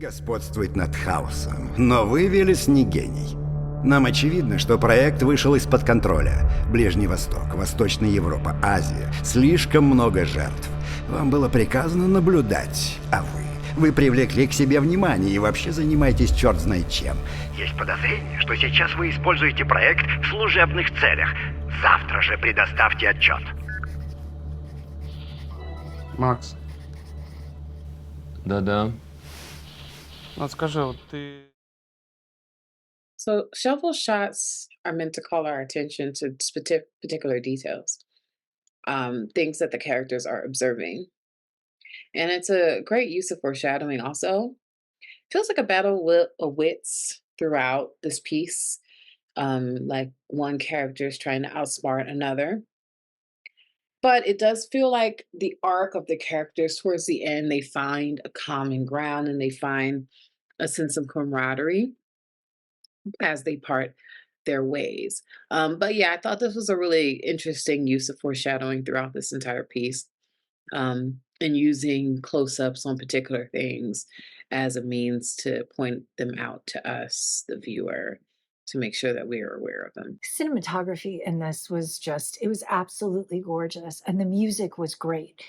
Господствует над хаосом, но вы, Велес, не гений. Нам очевидно, что проект вышел из-под контроля. Ближний Восток, Восточная Европа, Азия. Слишком много жертв. Вам было приказано наблюдать, а вы привлекли к себе внимание и вообще занимаетесь черт знает чем. Есть подозрение, что сейчас вы используете проект в служебных целях. Завтра же предоставьте отчет. Макс, Да-да. скажи, вот ты... So shuffle shots are meant to call our attention to particular details, things that the characters are observing. And it's a great use of foreshadowing also. Feels like a battle of wits throughout this piece. Like one character is trying to outsmart another. But it does feel like the arc of the characters towards the end, they find a common ground and they find a sense of camaraderie as they part their ways. But yeah, I thought this was a really interesting use of foreshadowing throughout this entire piece, and using close ups on particular things as a means to point them out to us, the viewer, to make sure that we are aware of them. Cinematography in this was it was absolutely gorgeous, and the music was great.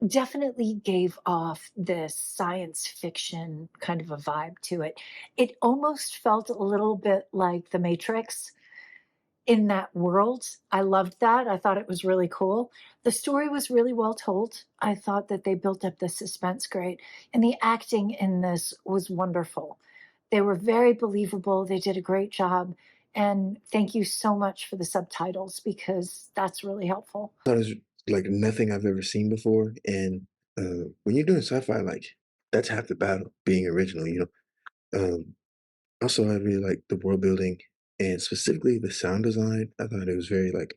Definitely gave off this science fiction kind of a vibe to it. It almost felt a little bit like The Matrix in that world. I loved that. I thought it was really cool. The story was really well told. I thought that they built up the suspense great, and the acting in this was wonderful. They were very believable. They did a great job. And thank you so much for the subtitles, because that's really helpful. That is like nothing I've ever seen before. And when you're doing sci-fi, like that's half the battle, being original, you know. Also, I really like the world building and specifically the sound design. I thought it was very like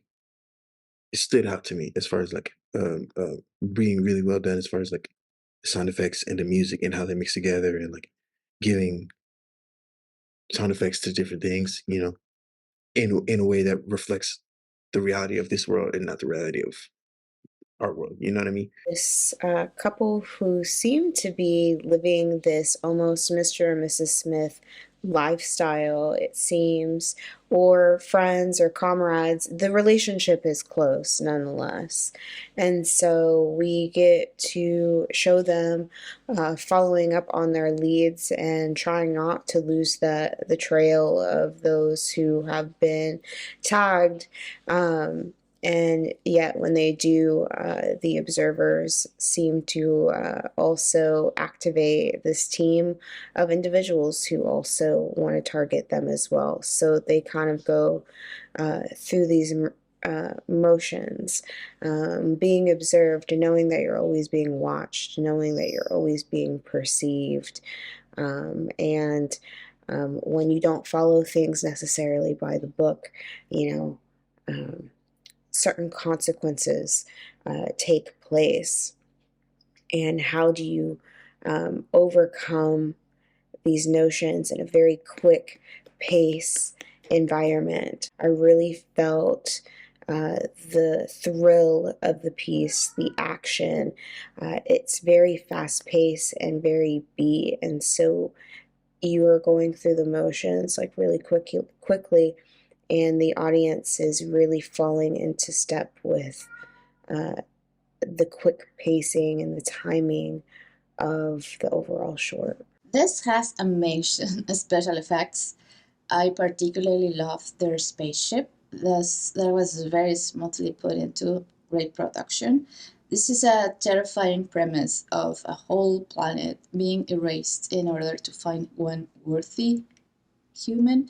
it stood out to me as far as like being really well done as far as like the sound effects and the music and how they mix together and like giving sound effects to different things, you know, in a way that reflects the reality of this world and not the reality of our world. You know what I mean? This couple who seem to be living this almost Mr. and Mrs. Smith lifestyle, it seems, or friends or comrades. The relationship is close nonetheless. And so we get to show them following up on their leads and trying not to lose the trail of those who have been tagged. And yet when they do, the observers seem to also activate this team of individuals who also want to target them as well. So they kind of go through these motions, being observed, knowing that you're always being watched, knowing that you're always being perceived. And when you don't follow things necessarily by the book, you know, certain consequences take place. And how do you overcome these notions in a very quick pace environment? I really felt the thrill of the piece, the action. It's very fast paced and very beat, and so you are going through the motions like really quickly, and the audience is really falling into step with the quick pacing and the timing of the overall short. This has amazing special effects. I particularly loved their spaceship. That was very smoothly put into great production. This is a terrifying premise of a whole planet being erased in order to find one worthy human.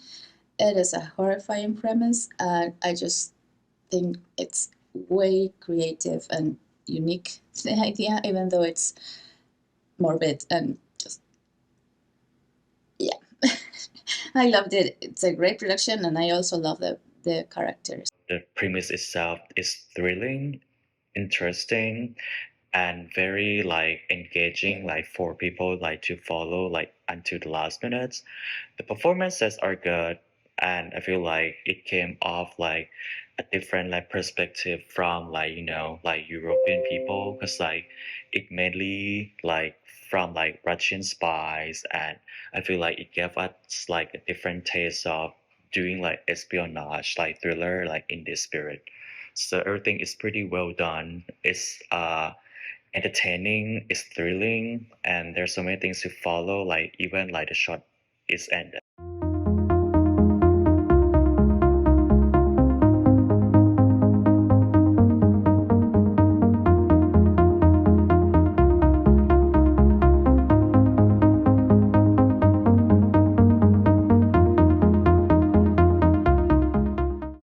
It is a horrifying premise, and I just think it's way creative and unique, the idea, even though it's morbid and just, yeah. I loved it. It's a great production, and I also love the characters. The premise itself is thrilling, interesting, and very like engaging, like for people like to follow like until the last minutes. The performances are good, and I feel like it came off like a different like perspective from like, you know, like European people, because like it mainly like from like Russian spies, and I feel like it gave us like a different taste of doing like espionage, like thriller, like in this spirit. So everything is pretty well done. It's entertaining, it's thrilling, and there's so many things to follow. Like even like the shot is ended.